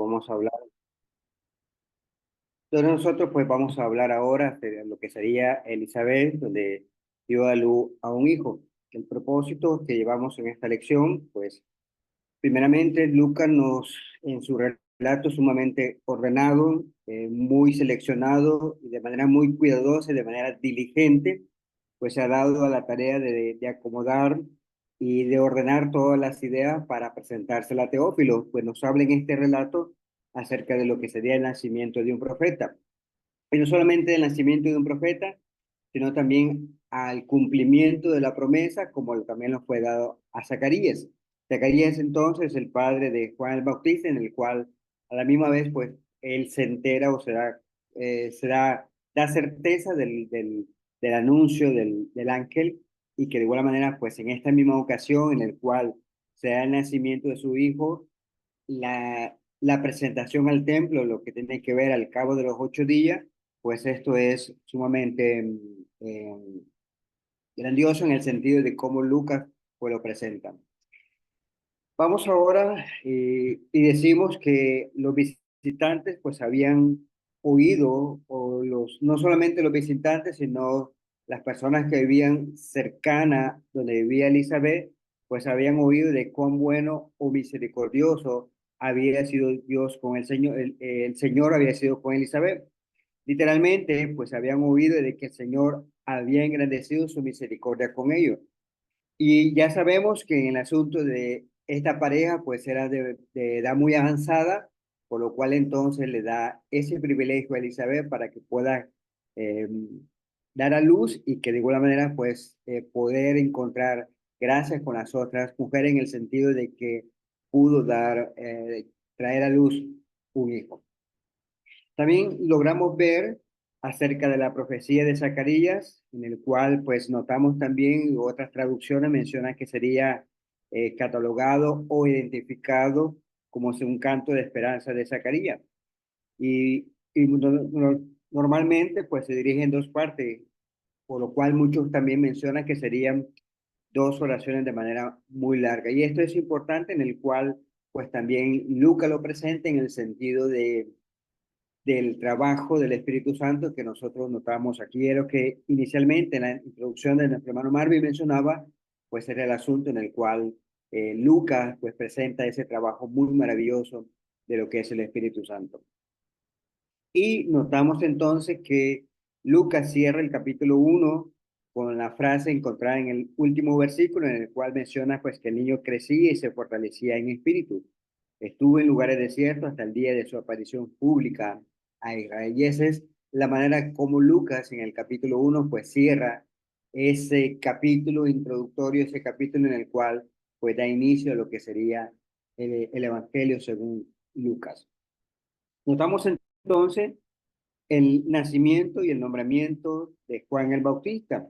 vamos a hablar. Entonces nosotros pues vamos a hablar ahora de lo que sería Elizabeth, donde dio a luz a un hijo. El propósito que llevamos en esta lección, pues primeramente Lucas nos, en su relato sumamente ordenado, muy seleccionado y de manera muy cuidadosa y de manera diligente, pues se ha dado a la tarea de acomodar y de ordenar todas las ideas para presentársela a Teófilo, pues nos habla en este relato acerca de lo que sería el nacimiento de un profeta. Y no solamente del nacimiento de un profeta, sino también al cumplimiento de la promesa, como también lo fue dado a Zacarías. Zacarías entonces el padre de Juan el Bautista, en el cual a la misma vez pues él se entera o da certeza del anuncio del ángel y que de igual manera pues en esta misma ocasión en el cual se da el nacimiento de su hijo, la presentación al templo, lo que tiene que ver al cabo de los 8 días, pues esto es sumamente grandioso en el sentido de cómo Lucas pues lo presenta. Vamos ahora y decimos que los visitantes pues habían oído, o no solamente los visitantes, sino las personas que vivían cercana donde vivía Elizabeth, pues habían oído de cuán bueno o misericordioso había sido Dios con el Señor había sido con Elizabeth. Literalmente, pues habían oído de que el Señor había engrandecido su misericordia con ellos. Y ya sabemos que en el asunto de esta pareja, pues era de edad muy avanzada, por lo cual entonces le da ese privilegio a Elizabeth para que pueda eh, dar a luz y que de alguna manera, pues, poder encontrar gracias con las otras mujeres en el sentido de que pudo traer a luz un hijo. También logramos ver acerca de la profecía de Zacarías, en el cual pues notamos también otras traducciones mencionan que sería catalogado o identificado como un canto de esperanza de Zacarías. Normalmente pues se dirige en dos partes, por lo cual muchos también mencionan que serían dos oraciones de manera muy larga. Y esto es importante en el cual pues también Lucas lo presenta en el sentido del trabajo del Espíritu Santo que nosotros notamos aquí. Era lo que inicialmente en la introducción de nuestro hermano Marvin mencionaba, pues era el asunto en el cual Lucas pues presenta ese trabajo muy maravilloso de lo que es el Espíritu Santo. Y notamos entonces que Lucas cierra el capítulo 1 con la frase encontrada en el último versículo en el cual menciona pues que el niño crecía y se fortalecía en espíritu. Estuvo en lugares desiertos hasta el día de su aparición pública a Israel. Y esa es la manera como Lucas en el capítulo 1 pues cierra ese capítulo introductorio, ese capítulo en el cual pues da inicio a lo que sería el Evangelio según Lucas. Notamos entonces el nacimiento y el nombramiento de Juan el Bautista.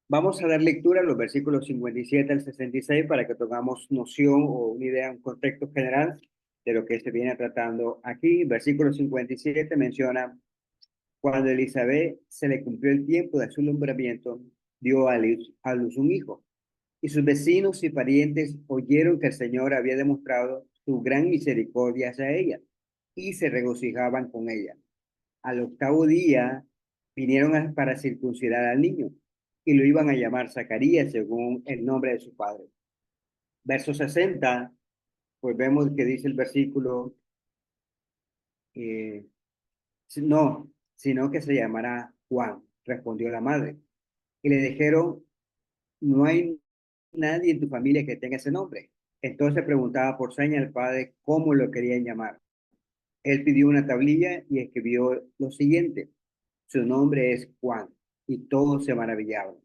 Vamos a dar lectura a los versículos 57 al 66 para que tengamos noción o una idea, un contexto general de lo que se viene tratando aquí. Versículo 57 menciona, cuando Elizabeth se le cumplió el tiempo de su nombramiento, dio a luz un hijo. Y sus vecinos y parientes oyeron que el Señor había demostrado su gran misericordia hacia ella y se regocijaban con ella. Al octavo día vinieron para circuncidar al niño y lo iban a llamar Zacarías según el nombre de su padre. Verso 60, pues vemos que dice el versículo, eh, no, sino que se llamará Juan, respondió la madre. Y le dijeron, no hay nadie en tu familia que tenga ese nombre. Entonces preguntaba por seña al padre cómo lo querían llamar. Él pidió una tablilla y escribió lo siguiente: su nombre es Juan. Y todos se maravillaban.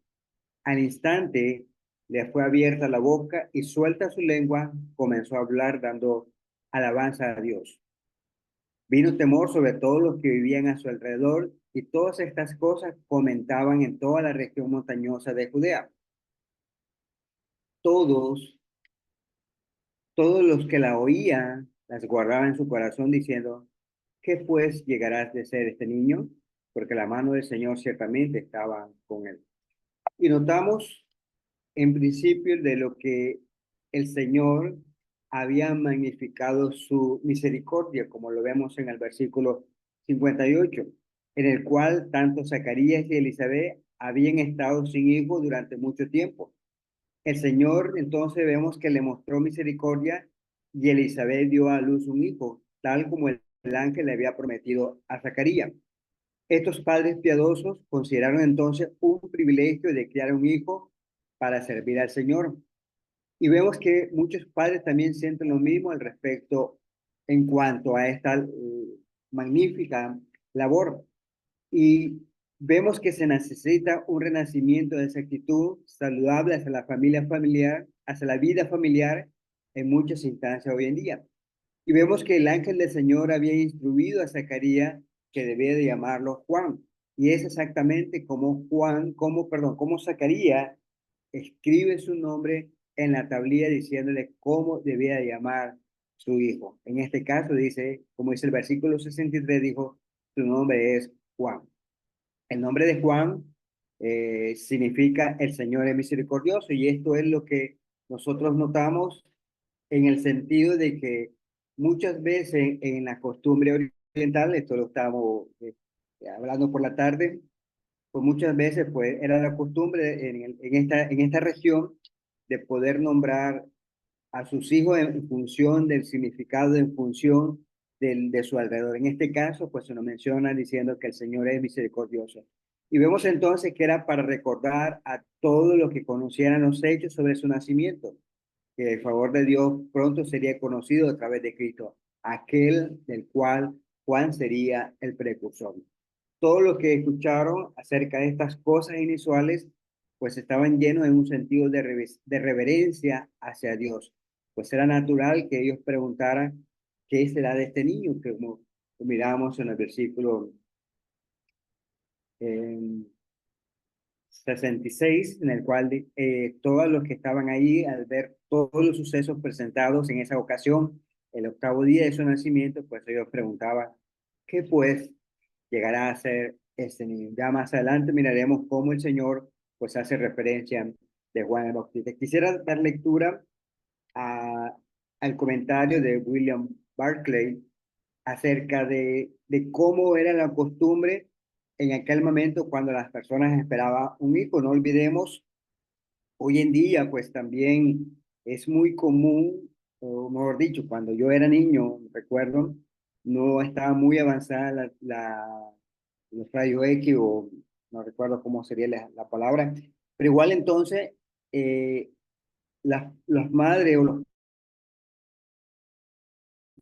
Al instante le fue abierta la boca y suelta su lengua comenzó a hablar dando alabanza a Dios. Vino temor sobre todos los que vivían a su alrededor y todas estas cosas comentaban en toda la región montañosa de Judea. Todos Todos los que la oían las guardaban en su corazón diciendo, ¿qué pues llegará de ser este niño? Porque la mano del Señor ciertamente estaba con él. Y notamos en principio de lo que el Señor habían magnificado su misericordia, como lo vemos en el versículo 58, en el cual tanto Zacarías y Elizabeth habían estado sin hijo durante mucho tiempo. El Señor entonces vemos que le mostró misericordia y Elizabeth dio a luz un hijo, tal como el ángel le había prometido a Zacarías. Estos padres piadosos consideraron entonces un privilegio de criar un hijo para servir al Señor. Y vemos que muchos padres también sienten lo mismo al respecto en cuanto a esta magnífica labor. Y vemos que se necesita un renacimiento de esa actitud saludable hacia la familia familiar, hacia la vida familiar en muchas instancias hoy en día. Y vemos que el ángel del Señor había instruido a Zacarías que debía de llamarlo Juan. Y es exactamente como Juan, como Zacarías escribe su nombre en la tablilla diciéndole cómo debía de llamar su hijo. En este caso dice, como dice el versículo 63, dijo, su nombre es Juan. El nombre de Juan significa el Señor es misericordioso y esto es lo que nosotros notamos en el sentido de que muchas veces en la costumbre oriental, esto lo estamos hablando por la tarde, pues muchas veces pues era la costumbre en esta región de poder nombrar a sus hijos en función del significado, en función de su alrededor. En este caso, pues se nos menciona diciendo que el Señor es misericordioso. Y vemos entonces que era para recordar a todos los que conocieran los hechos sobre su nacimiento, que el favor de Dios pronto sería conocido a través de Cristo, aquel del cual Juan sería el precursor. Todos los que escucharon acerca de estas cosas inusuales, pues estaban llenos de un sentido de reverencia hacia Dios. Pues era natural que ellos preguntaran qué será de este niño, que como miramos en el versículo eh, 66, en el cual todos los que estaban ahí, al ver todos los sucesos presentados en esa ocasión, el octavo día de su nacimiento, pues ellos preguntaban, ¿qué pues llegará a ser este niño? Ya más adelante miraremos cómo el Señor pues hace referencia de Juan el Bautista. Quisiera dar lectura a, al comentario de William Barclay acerca de cómo era la costumbre en aquel momento cuando las personas esperaban un hijo. No olvidemos, hoy en día pues también es muy común, o mejor dicho, cuando yo era niño, recuerdo, no estaba muy avanzada los rayos X o no recuerdo cómo sería la palabra, pero igual entonces las madres o los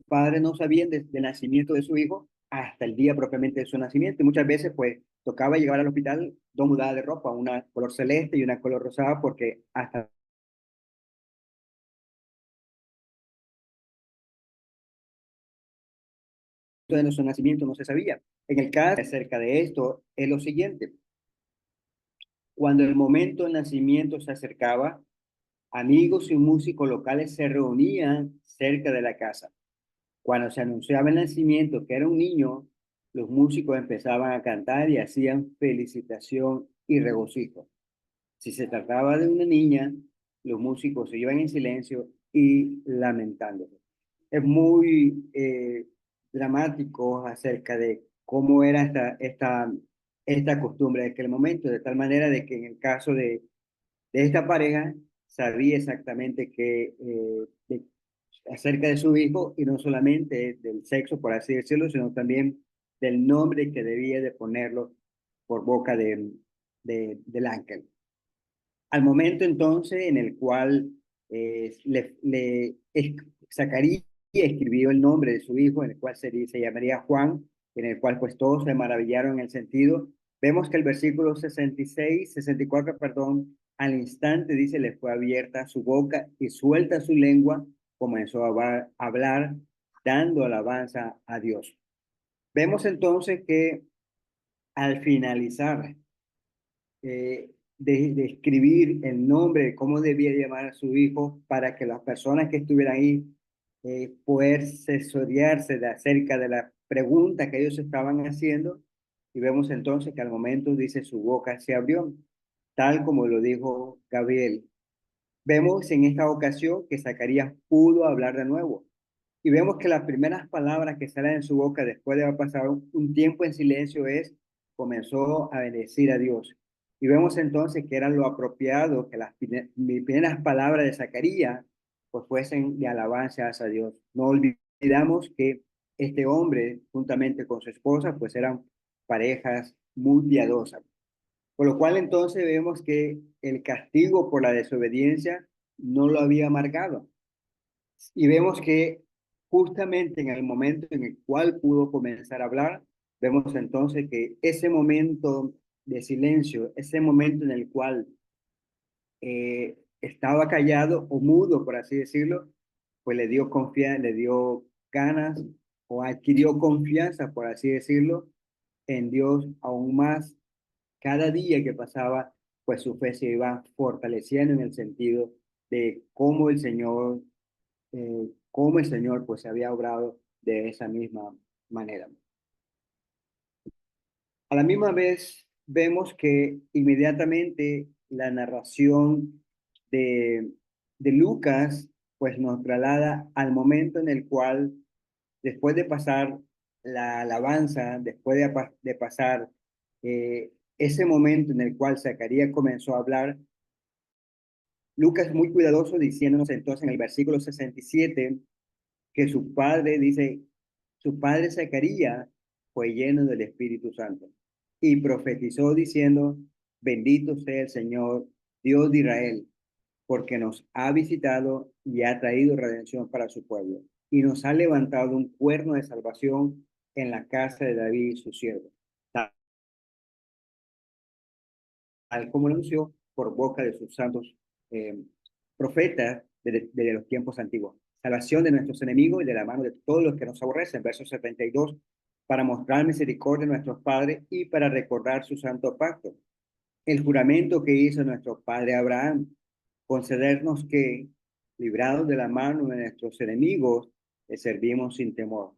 padres no sabían del nacimiento de su hijo hasta el día propiamente de su nacimiento. Y muchas veces, pues, tocaba llevar al hospital dos mudadas de ropa, una color celeste y una color rosada, porque hasta de su nacimiento no se sabía. En el caso acerca de esto es lo siguiente. Cuando el momento del nacimiento se acercaba, amigos y músicos locales se reunían cerca de la casa. Cuando se anunciaba el nacimiento, que era un niño, los músicos empezaban a cantar y hacían felicitación y regocijo. Si se trataba de una niña, los músicos se iban en silencio y lamentándose. Es muy dramático acerca de cómo era esta costumbre de aquel momento, de tal manera de que en el caso de esta pareja sabía exactamente acerca de su hijo y no solamente del sexo, por así decirlo, sino también del nombre que debía de ponerlo por boca del ángel. Al momento entonces en el cual Zacarías escribió el nombre de su hijo, en el cual se llamaría Juan, en el cual pues todos se maravillaron en el sentido. Vemos que el versículo 64, perdón, al instante dice, le fue abierta su boca y suelta su lengua, comenzó a hablar, dando alabanza a Dios. Vemos entonces que al finalizar de escribir el nombre, de cómo debía llamar a su hijo, para que las personas que estuvieran ahí poder asesorarse de acerca de la pregunta que ellos estaban haciendo. Y vemos entonces que al momento dice su boca se abrió, tal como lo dijo Gabriel. Vemos en esta ocasión que Zacarías pudo hablar de nuevo. Y vemos que las primeras palabras que salen de su boca después de haber pasado un tiempo en silencio es, comenzó a bendecir a Dios. Y vemos entonces que era lo apropiado que las primeras palabras de Zacarías pues fuesen de alabanza hacia Dios. No olvidamos que este hombre, juntamente con su esposa, pues eran parejas muy piadosas. Por lo cual entonces vemos que el castigo por la desobediencia no lo había amargado. Y vemos que justamente en el momento en el cual pudo comenzar a hablar, vemos entonces que ese momento de silencio, ese momento en el cual estaba callado o mudo, por así decirlo, pues le dio confianza, le dio ganas o adquirió confianza, por así decirlo, en Dios aún más. Cada día que pasaba, pues su fe se iba fortaleciendo en el sentido de cómo el Señor pues había obrado de esa misma manera. A la misma vez vemos que inmediatamente la narración de, de Lucas pues nos traslada al momento en el cual después de pasar la alabanza, después de pasar ese momento en el cual Zacarías comenzó a hablar, Lucas es muy cuidadoso diciéndonos entonces en el versículo 67 que su padre dice, su padre Zacarías fue lleno del Espíritu Santo y profetizó diciendo, bendito sea el Señor, Dios de Israel, porque nos ha visitado y ha traído redención para su pueblo y nos ha levantado un cuerno de salvación en la casa de David, su siervo, tal como lo anunció por boca de sus santos eh, profetas de los tiempos antiguos. Salvación de nuestros enemigos y de la mano de todos los que nos aborrecen. Verso 72, para mostrar misericordia a nuestros padres y para recordar su santo pacto. El juramento que hizo nuestro padre Abraham, concedernos que, librados de la mano de nuestros enemigos, le servimos sin temor,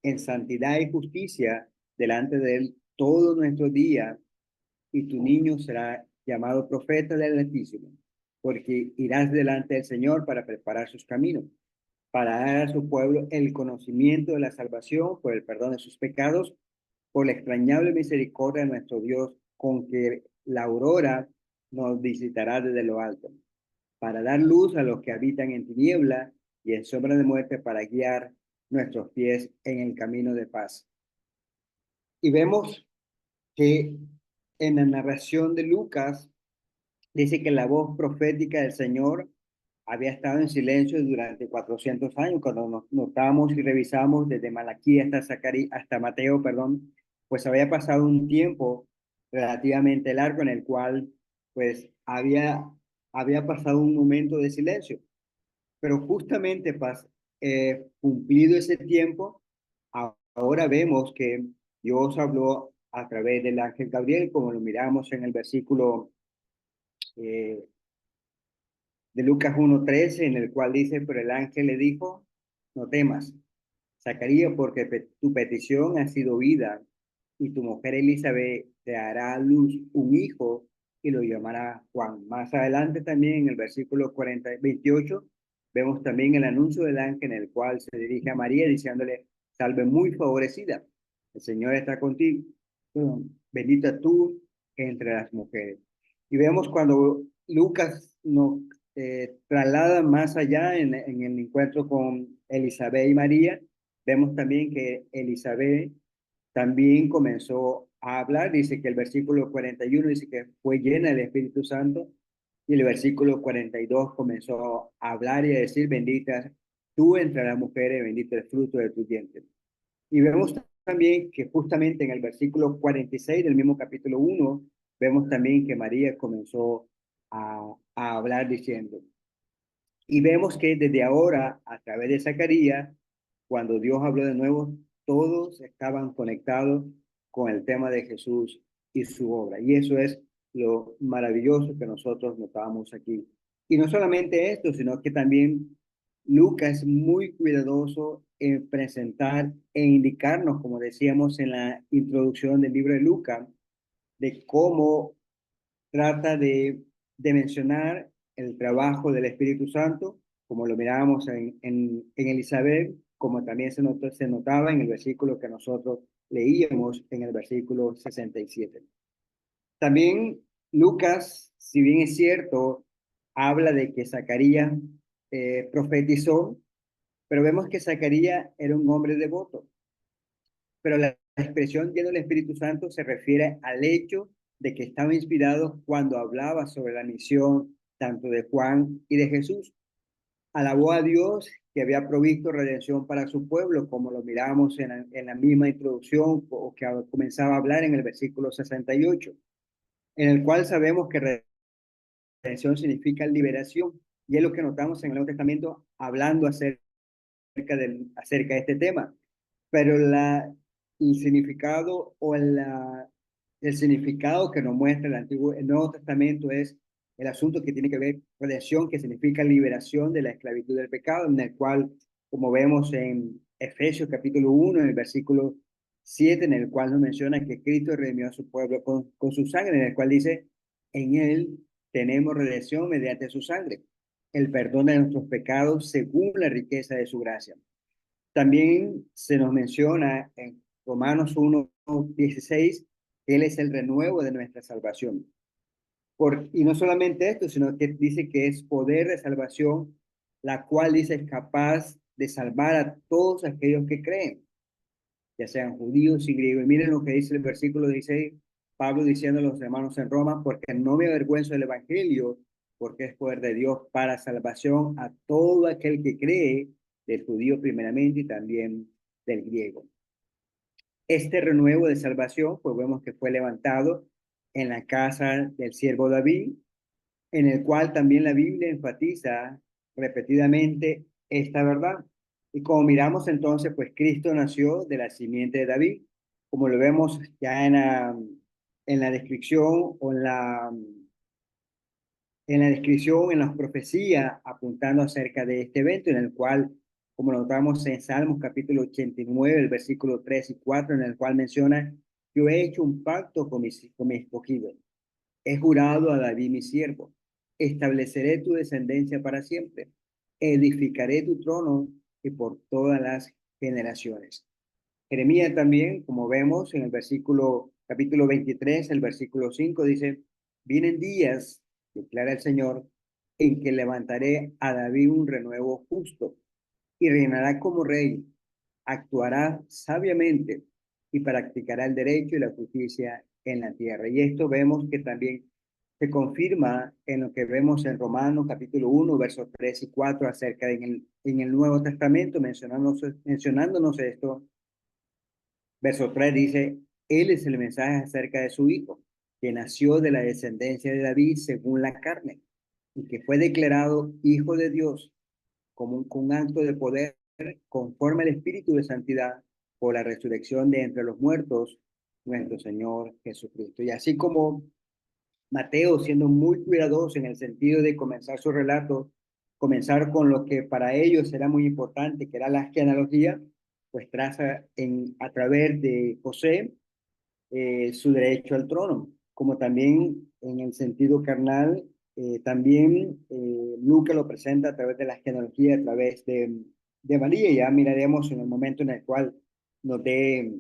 en santidad y justicia delante de él todo nuestro día, y tu niño será llamado profeta del Altísimo, porque irás delante del Señor para preparar sus caminos, para dar a su pueblo el conocimiento de la salvación por el perdón de sus pecados, por la extrañable misericordia de nuestro Dios, con que la aurora nos visitará desde lo alto, para dar luz a los que habitan en tiniebla y en sombra de muerte, para guiar nuestros pies en el camino de paz. Y vemos que en la narración de Lucas dice que la voz profética del Señor había estado en silencio durante 400 años. Cuando nos notamos y revisamos desde Malaquí hasta Mateo, perdón, pues había pasado un tiempo relativamente largo en el cual pues había pasado un momento de silencio. Pero justamente cumplido ese tiempo, ahora vemos que Dios habló a través del ángel Gabriel, como lo miramos en el versículo eh, de Lucas 1:13, en el cual dice, pero el ángel le dijo, no temas, Zacarías, porque tu petición ha sido oída, y tu mujer Elizabeth te hará a luz un hijo y lo llamará Juan. Más adelante también en el versículo 28 vemos también el anuncio del ángel en el cual se dirige a María diciéndole, salve muy favorecida, el Señor está contigo, bendita tú entre las mujeres. Y vemos cuando Lucas nos traslada más allá en el encuentro con Elizabeth y María, vemos también que Elizabeth también comenzó a hablar, dice que el versículo 41 dice que fue llena del Espíritu Santo, y el versículo 42 comenzó a hablar y a decir, bendita tú entre las mujeres, bendito el fruto de tu vientre. Y vemos también que justamente en el versículo 46 del mismo capítulo 1, vemos también que María comenzó a hablar diciendo, y vemos que desde ahora, a través de Zacarías, cuando Dios habló de nuevo, todos estaban conectados con el tema de Jesús y su obra. Y eso es lo maravilloso que nosotros notamos aquí. Y no solamente esto, sino que también Lucas es muy cuidadoso en presentar e indicarnos, como decíamos en la introducción del libro de Lucas, de cómo trata de mencionar el trabajo del Espíritu Santo, como lo mirábamos en Elizabeth, como también se notaba en el versículo que nosotros leíamos en el versículo 67. También Lucas, si bien es cierto, habla de que Zacarías profetizó, pero vemos que Zacarías era un hombre devoto, pero la expresión lleno del Espíritu Santo se refiere al hecho de que estaba inspirado cuando hablaba sobre la misión tanto de Juan y de Jesús. Alabó a Dios que había provisto redención para su pueblo, como lo miramos en la misma introducción o que comenzaba a hablar en el versículo 68, en el cual sabemos que redención significa liberación, y es lo que notamos en el Nuevo Testamento hablando acerca de este tema. Pero el significado el significado que nos muestra el Nuevo Testamento es el asunto que tiene que ver redención, que significa liberación de la esclavitud del pecado, en el cual, como vemos en Efesios capítulo 1, en el versículo 7, en el cual nos menciona que Cristo redimió a su pueblo con su sangre, en el cual dice, en él tenemos redención mediante su sangre, el perdón de nuestros pecados según la riqueza de su gracia. También se nos menciona en Romanos 1:16 que Él es el renuevo de nuestra salvación. Y no solamente esto, sino que dice que es poder de salvación, la cual dice es capaz de salvar a todos aquellos que creen, ya sean judíos y griegos. Y miren lo que dice el versículo 16, Pablo diciendo a los hermanos en Roma, porque no me avergüenzo del Evangelio, porque es poder de Dios para salvación a todo aquel que cree, del judío primeramente y también del griego. Este renuevo de salvación, pues vemos que fue levantado en la casa del siervo David, en el cual también la Biblia enfatiza repetidamente esta verdad. Y como miramos entonces, pues Cristo nació de la simiente de David, como lo vemos ya en la descripción o en la descripción, en las profecías, apuntando acerca de este evento, en el cual, como notamos en Salmos capítulo 89, el versículo 3 y 4, en el cual menciona, yo he hecho un pacto con mi escogido, he jurado a David mi siervo, estableceré tu descendencia para siempre, edificaré tu trono y por todas las generaciones. Jeremías también, como vemos en el capítulo 23, el versículo 5, dice, vienen días, declara el Señor, en que levantaré a David un renuevo justo y reinará como rey, actuará sabiamente y practicará el derecho y la justicia en la tierra. Y esto vemos que también se confirma en lo que vemos en Romanos capítulo 1, versos 3 y 4 acerca en el Nuevo Testamento, mencionándonos esto. Verso 3 dice, Él es el mensaje acerca de su Hijo, que nació de la descendencia de David según la carne, y que fue declarado Hijo de Dios como con un acto de poder conforme al Espíritu de Santidad por la resurrección de entre los muertos, nuestro Señor Jesucristo. Y así como Mateo, siendo muy cuidadoso en el sentido de comenzar su relato, comenzar con lo que para ellos era muy importante, que era la genealogía, pues traza a través de José su derecho al trono, como también en el sentido carnal, también Lucas lo presenta a través de la genealogía, a través de María, y ya miraremos en el momento en el cual nos dé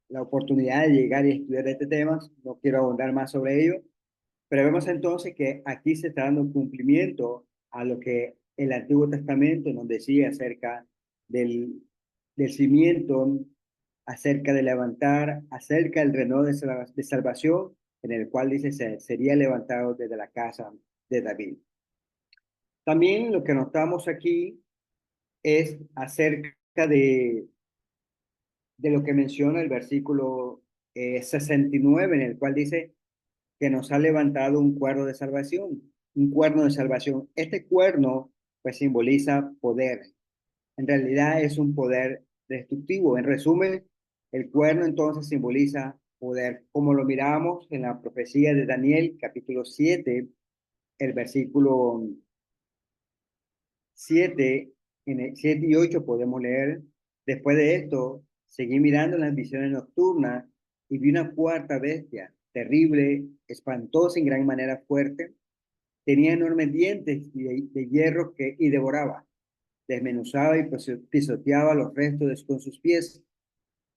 la oportunidad de llegar y estudiar este tema, no quiero abundar más sobre ello, pero vemos entonces que aquí se está dando cumplimiento a lo que el Antiguo Testamento nos decía acerca del cimiento, acerca de levantar, acerca del reino de salvación, en el cual dice sería levantado desde la casa de David. También lo que notamos aquí es acerca de lo que menciona el versículo 69, en el cual dice que nos ha levantado un cuerno de salvación, un cuerno de salvación. Este cuerno pues simboliza poder. En realidad es un poder destructivo. En resumen, el cuerno entonces simboliza poder, como lo miramos en la profecía de Daniel, capítulo 7, el versículo 7, en el 7 y 8 podemos leer, después de esto, seguí mirando las visiones nocturnas y vi una cuarta bestia, terrible, espantosa en gran manera fuerte, Tenía enormes dientes de hierro y devoraba, desmenuzaba y pisoteaba los restos con sus pies.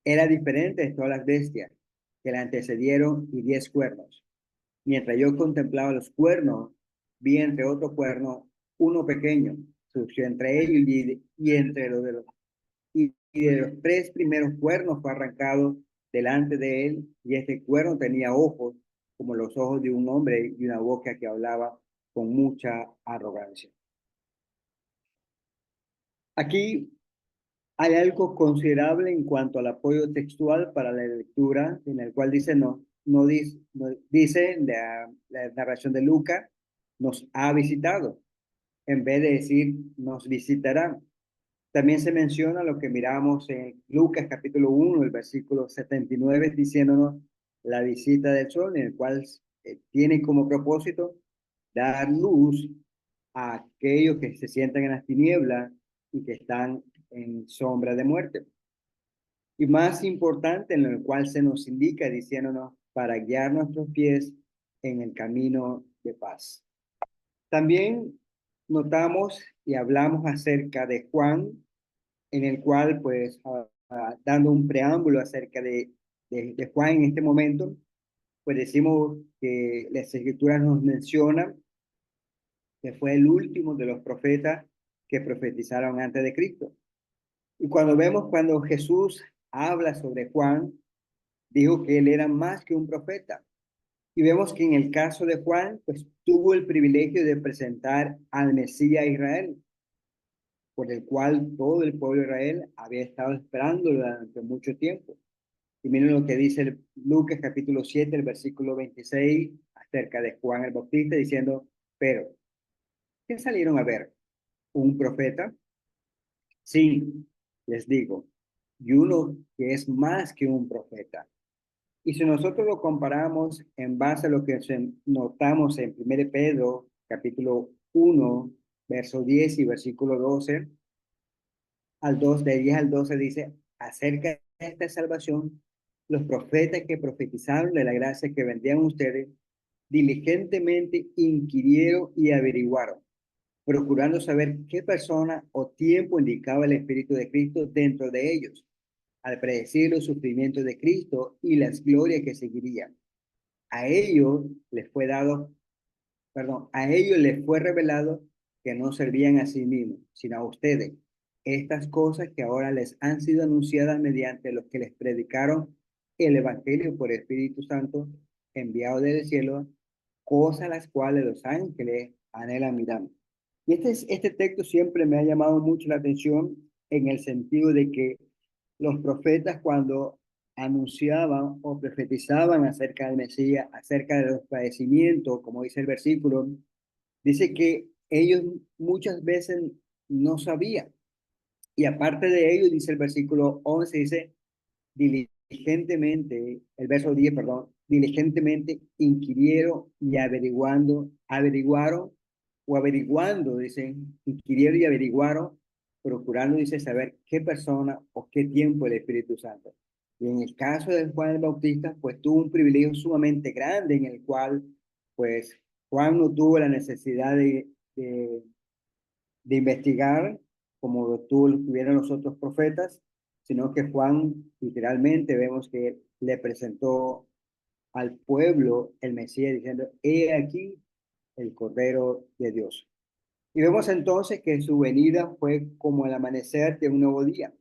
Era diferente de todas las bestias que la antecedieron y 10 cuernos. Mientras yo contemplaba los cuernos, vi entre otro cuerno uno pequeño, surgió entre ellos y entre y de los 3 primeros cuernos fue arrancado delante de él, y este cuerno tenía ojos como los ojos de un hombre y una boca que hablaba con mucha arrogancia. Aquí hay algo considerable en cuanto al apoyo textual para la lectura, en el cual dice no dice la narración de Lucas, nos ha visitado, en vez de decir nos visitará. También se menciona lo que miramos en Lucas capítulo 1, el versículo 79, diciéndonos la visita del sol, en el cual tiene como propósito dar luz a aquellos que se sientan en las tinieblas y que están en sombra de muerte. Y más importante, en el cual se nos indica diciéndonos para guiar nuestros pies en el camino de paz. También notamos y hablamos acerca de Juan, en el cual, pues, dando un preámbulo acerca de Juan en este momento, pues decimos que las escrituras nos mencionan que fue el último de los profetas que profetizaron antes de Cristo. Y cuando Jesús habla sobre Juan, dijo que él era más que un profeta. Y vemos que en el caso de Juan, pues tuvo el privilegio de presentar al Mesías a Israel, por el cual todo el pueblo de Israel había estado esperando durante mucho tiempo. Y miren lo que dice Lucas capítulo 7, el versículo 26, acerca de Juan el Bautista, diciendo, pero, ¿qué salieron a ver? ¿Un profeta? Sí, les digo, y uno que es más que un profeta. Y si nosotros lo comparamos en base a lo que notamos en 1 Pedro, capítulo 1, verso 10 y versículo 12, de 10 al 12 dice, acerca de esta salvación, los profetas que profetizaron de la gracia que vendían ustedes, diligentemente inquirieron y averiguaron, procurando saber qué persona o tiempo indicaba el Espíritu de Cristo dentro de ellos, al predecir los sufrimientos de Cristo y las glorias que seguirían. A ellos les fue dado, a ellos les fue revelado que no servían a sí mismos, sino a ustedes. Estas cosas que ahora les han sido anunciadas mediante los que les predicaron el Evangelio por el Espíritu Santo enviado del cielo, cosas las cuales los ángeles anhelan mirar. Y este texto siempre me ha llamado mucho la atención en el sentido de que los profetas cuando anunciaban o profetizaban acerca del Mesías, acerca de los padecimientos, como dice el versículo, dice que ellos muchas veces no sabían. Y aparte de ello, dice el versículo 11, dice, diligentemente, el verso 10, perdón, diligentemente inquirieron y averiguaron o averiguando, dicen, inquirieron y averiguaron, procurando, dice, saber qué persona o qué tiempo el Espíritu Santo. Y en el caso de Juan el Bautista, pues tuvo un privilegio sumamente grande en el cual, pues, Juan no tuvo la necesidad de investigar como lo tuvieron los otros profetas, sino que Juan literalmente vemos que le presentó al pueblo el Mesías diciendo, he aquí el Cordero de Dios. Y vemos entonces que su venida fue como el amanecer de un nuevo día.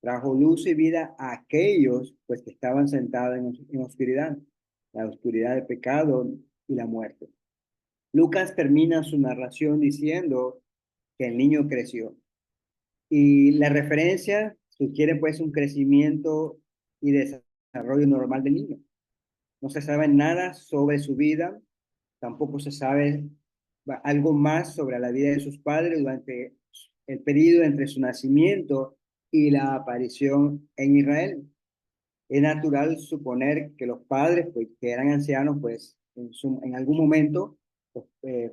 Trajo luz y vida a aquellos pues que estaban sentados en oscuridad, la oscuridad del pecado y la muerte. Lucas termina su narración diciendo que el niño creció. Y la referencia sugiere pues un crecimiento y desarrollo normal del niño. No se sabe nada sobre su vida, tampoco se sabe algo más sobre la vida de sus padres durante el periodo entre su nacimiento y la aparición en Israel. Es natural suponer que los padres, pues, que eran ancianos, pues en algún momento pues,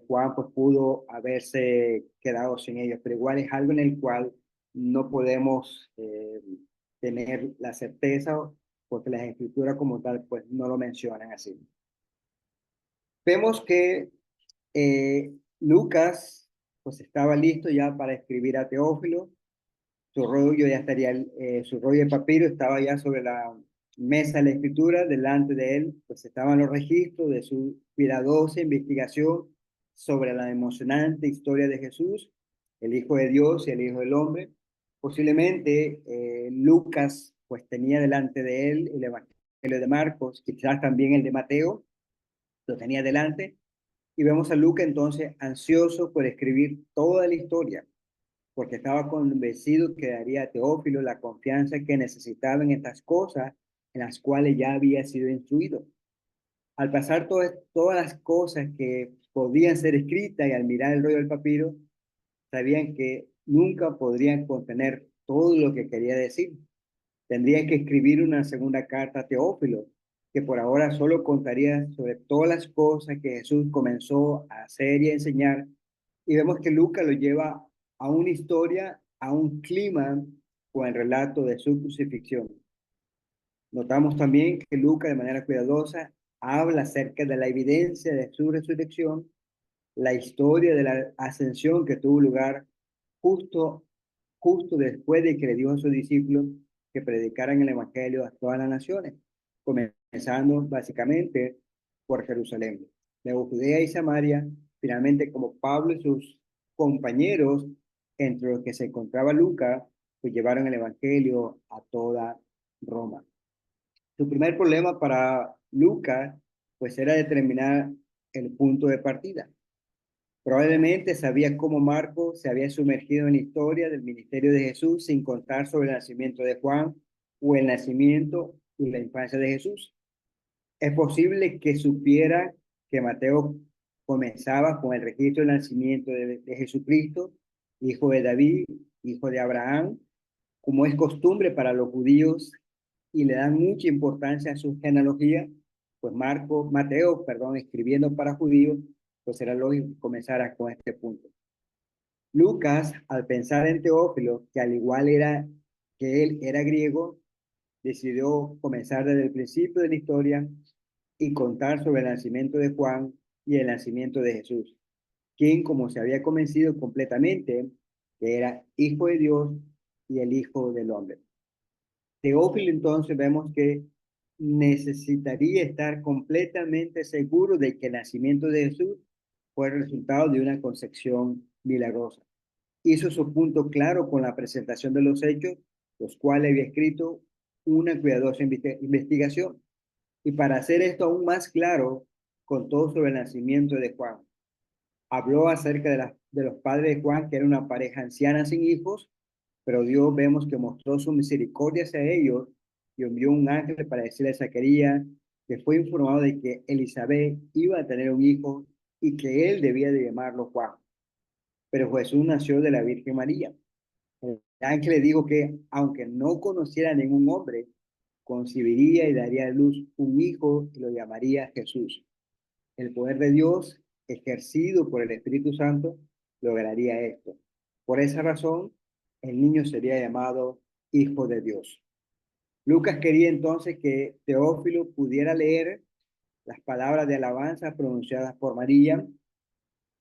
Juan pues, pudo haberse quedado sin ellos, pero igual es algo en el cual no podemos tener la certeza porque las escrituras como tal pues no lo mencionan así. Vemos que Lucas, pues estaba listo ya para escribir a Teófilo. Su rollo ya estaría, su rollo de papiro estaba ya sobre la mesa de la escritura. Delante de él, pues estaban los registros de su cuidadosa investigación sobre la emocionante historia de Jesús, el Hijo de Dios y el Hijo del Hombre. Posiblemente Lucas, pues tenía delante de él el Evangelio de Marcos, quizás también el de Mateo, lo tenía delante. Y vemos a Lucas entonces ansioso por escribir toda la historia porque estaba convencido que daría a Teófilo la confianza que necesitaba en estas cosas en las cuales ya había sido instruido. Al pasar todas las cosas que podían ser escritas y al mirar el rollo del papiro, sabían que nunca podrían contener todo lo que quería decir. Tendría que escribir una segunda carta a Teófilo, que por ahora solo contaría sobre todas las cosas que Jesús comenzó a hacer y a enseñar. Y vemos que Lucas lo lleva a una historia, a un clima con el relato de su crucifixión. Notamos también que Lucas de manera cuidadosa habla acerca de la evidencia de su resurrección, la historia de la ascensión que tuvo lugar justo, justo después de que le dijo a sus discípulos que predicaran el Evangelio a todas las naciones, comenzando básicamente por Jerusalén. Luego Judea y Samaria, finalmente como Pablo y sus compañeros, entre los que se encontraba Lucas, pues llevaron el Evangelio a toda Roma. Su primer problema para Lucas, pues era determinar el punto de partida. Probablemente sabía cómo Marcos se había sumergido en la historia del ministerio de Jesús sin contar sobre el nacimiento de Juan o el nacimiento y la infancia de Jesús. Es posible que supiera que Mateo comenzaba con el registro del nacimiento de Jesucristo, hijo de David, hijo de Abraham, como es costumbre para los judíos y le dan mucha importancia a su genealogía, pues Mateo, perdón, escribiendo para judíos, pues era lógico que comenzara con este punto. Lucas, al pensar en Teófilo, que al igual era que él era griego, decidió comenzar desde el principio de la historia y contar sobre el nacimiento de Juan y el nacimiento de Jesús, quien como se había convencido completamente que era hijo de Dios y el hijo del hombre. Teófilo entonces vemos que necesitaría estar completamente seguro de que el nacimiento de Jesús fue el resultado de una concepción milagrosa. Hizo su punto claro con la presentación de los hechos, los cuales había escrito una cuidadosa investigación. Y para hacer esto aún más claro, contó sobre el nacimiento de Juan. Habló acerca de los padres de Juan, que era una pareja anciana sin hijos, pero Dios vemos que mostró su misericordia hacia ellos y envió un ángel para decirle a Zacarías que fue informado de que Elizabeth iba a tener un hijo y que él debía de llamarlo Juan. Pero Jesús nació de la Virgen María. El ángel le dijo que aunque no conociera a ningún hombre, concibiría y daría a luz un hijo y lo llamaría Jesús. El poder de Dios, ejercido por el Espíritu Santo, lograría esto. Por esa razón, el niño sería llamado Hijo de Dios. Lucas quería entonces que Teófilo pudiera leer las palabras de alabanza pronunciadas por María,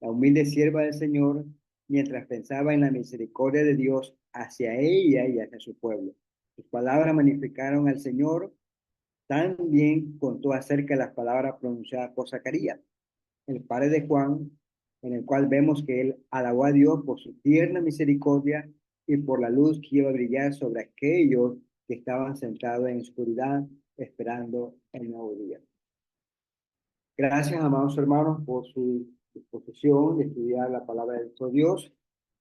la humilde sierva del Señor, mientras pensaba en la misericordia de Dios hacia ella y hacia su pueblo. Sus palabras magnificaron al Señor. También contó acerca de las palabras pronunciadas por Zacarías, el padre de Juan, en el cual vemos que él alabó a Dios por su tierna misericordia y por la luz que iba a brillar sobre aquellos que estaban sentados en oscuridad esperando el nuevo día. Gracias, amados hermanos, por su disposición de estudiar la palabra de nuestro Dios.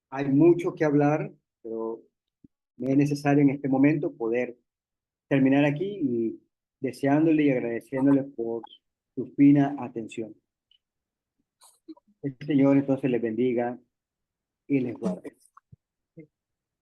Hay mucho que hablar, pero me es necesario en este momento poder terminar aquí y deseándole y agradeciéndole por su fina atención. El Señor entonces les bendiga y les guarde.